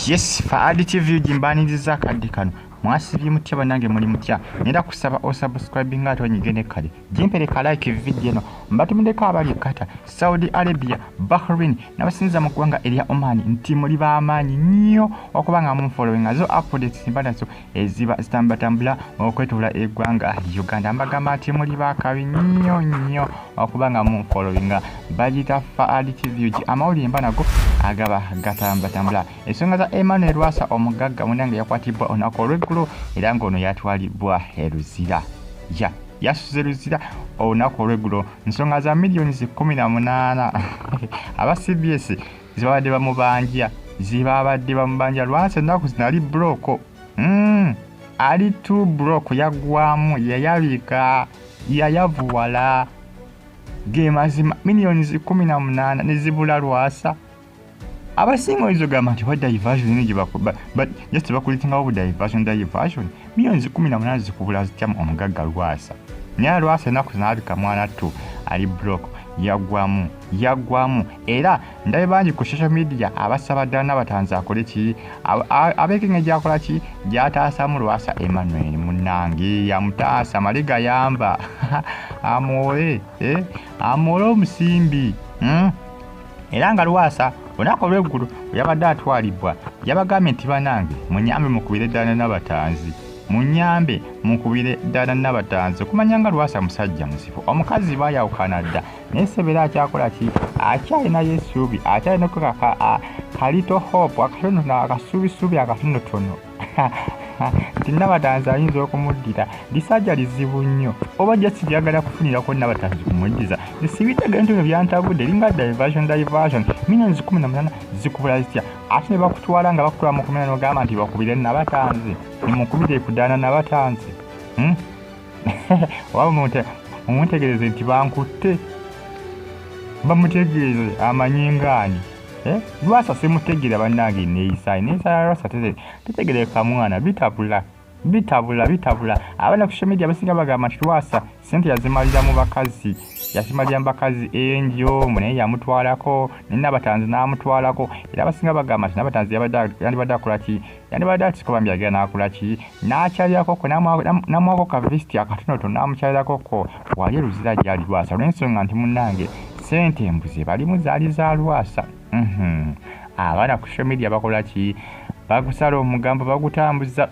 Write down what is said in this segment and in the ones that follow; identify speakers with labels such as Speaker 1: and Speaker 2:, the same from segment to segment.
Speaker 1: Yes, Faadi TV jimbaniriza kadde kano. Mwasibye mutya banange muli mutya. Nenda kusaba osubscribe nga tonyigene kale. Jimpereka like video no. Mbatumideko abali kata Saudi Arabia, Bahrain n'abasinza mu ggwanga erya Oman nti muli b'amaanyi nnyo okubanga mu following azo updates mbanazo eziba zitambatambula okwetula eggwanga Uganda. Mbagamba ati muli bakabi nnyo okubanga mu following bagita Faadi TV amawulire mbanago agaba gatambatambula. Ensonga za Lwasa omugagga munange yakwatibwa onako olw'eggulo era ng'ono yatwalibwa Luzira. Yasuze Luzira olunaku olw'eggulo. Nsonga za millioni 18 aba CBS zibabadde bamubanja Lwasa ennaku zino ali broko. Ali tu broko yaggwamu yayabika yayavuwala ge mazima millioni 18 ne zibula Lwasa. Abasinga izogamba nti wa diversion ni jibakuba but just bakulitinga obu diversion millioni 18 zikubula zitya omugagga Lwasa. Nya Lwasa naku zinabika mwana tu ali block yaggwamu era ndabe bangi ku social media abasaba ddala Nabatanzi akole ki abekenga gyakola ki gyataasa mu Lwasa Emmanuel munange yamutaasa maliga yamba amole omusimbi era nga Lwasa onako olw'eggulu yabadde atwalibwa yabagambye nti banange munyambe mukubire ddala Nabatanzi okumanya nga Lwasa musajja musifu omukazi bayawukana dda naye sebera akyakola ki akyalina yesuubi akyalina kalito hope akasuubisuubi akatonotono nti Nabatanzi ayinza okumuddira lisajja lizibu nnyo oba jasi lyagala kufunirako Nabatanzi kumuddiza sibitegeera nti byantabudde linga diversion millioni 18 zikubula zitya ate ne bakutwala nga bakutwala mu kumena n'ogamba nti bakubire Nabatanzi nimukubire kudaana Nabatanzi waba mumutegereze nti bankutte bamutegereze amanyengaani Lwasa simutegeera bannange neeyisa Lwasa tetegereka mwana bitabula abana ku social media basinga bagamba nti Lwasa sente yazimalira mu bakazi enjo naye yamutwalako ne Nabatanzi n'amutwalako era basinga bagamba nti Nabatanzi yandibadde akola ki yandibadde atisikoba mbyagera n'akola ki n'akyalirako namwako ka vesti akatonotono n'amukyalirako ko wali Luzira gyali Lwasa olw'ensonga nti munnange sente embuzi balimu zaali za Lwasa. Abaana ku social media bakola ki bagusala omugambo bagutambuza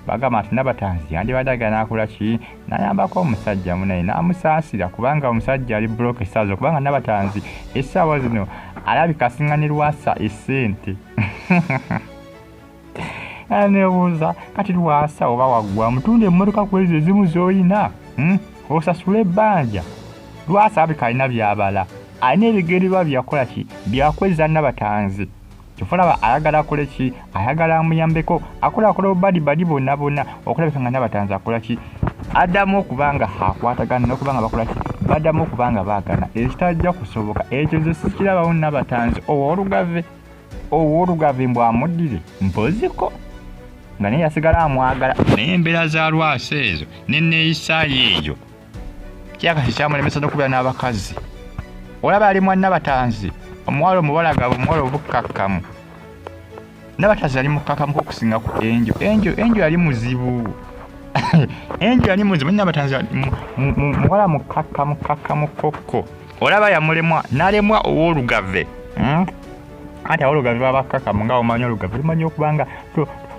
Speaker 1: bagamba nti Nabatanzi yandibadde agenda n'akola ki n'ayambako omusajja munaye n'amusaasira kubanga omusajja ali bloke essaawa kubanga Nabatanzi essaawa zino alabika asinga ne Lwasa essente nebuuza kati Lwasa oba waggwa mutunde emmotoka ku ezo ezimu z'olina osasula ebbanja. Lwasa abika alina byabala alina ebigendererwa byakola ki byakweza Nabatanzi kifulaba ayagala akole ki ayagala amuyambeko akola obadi bonna okulabika nga Nabatanzi akola ki addamu okubanga akwatagana n'okubanga bakola ki baddamu okubanga baagana ekitajja kusoboka ekyo ze sikirabawo Nabatanzi owoolugave mbw amuddire mpoziko nga naye yasigala amwagala naye embeera za Lwasa ezo neneeyisaayo eyo kyakasi kyamulemesa n'okubira n'abakazi olaba ali mwa Nabatanzi omuwala omubalagabo omuwala obukkakkamu Nabatanzi yali mukkakkamu okusinga ku enjo yali muzibu Nabatanzi muwala mukkakkamu kokko olaba yamulemwa n'alemwa owoolugave ati awoolugave babakkakkamu nga omanyi olugave lumanyi okubanga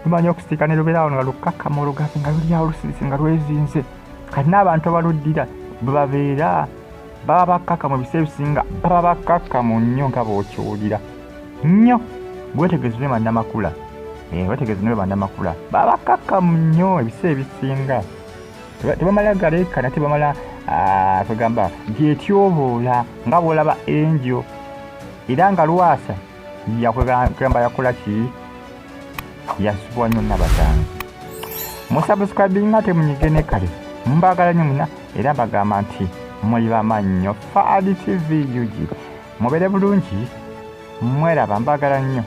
Speaker 1: lumanyi okusika ne lubeerawo nga lukkakkamu olugave nga lulyawo lusirisi nga lwezinze kati n'abantu abaluddira bebabeera baba bakkakkamu ebiseera ebisinga baba bakkakkamu nnyo nga bw'okiwulira nnyo bwetegeeze ne bannamakula baba bakkakkamu nnyo ebiseera ebisinga tebamala galeekana tebamala kugamba gyetyoboola nga bw'olaba enjo era nga Lwasa yakugamba yakola ki yasubwa nnyo Nabatanzi. Musubscribinga temunyigene kale mbagala nnyo muna era mbagamba nti muli b'amaanyi nnyo Faadi TV mubeere bulungi mweraba mbagala nnyo.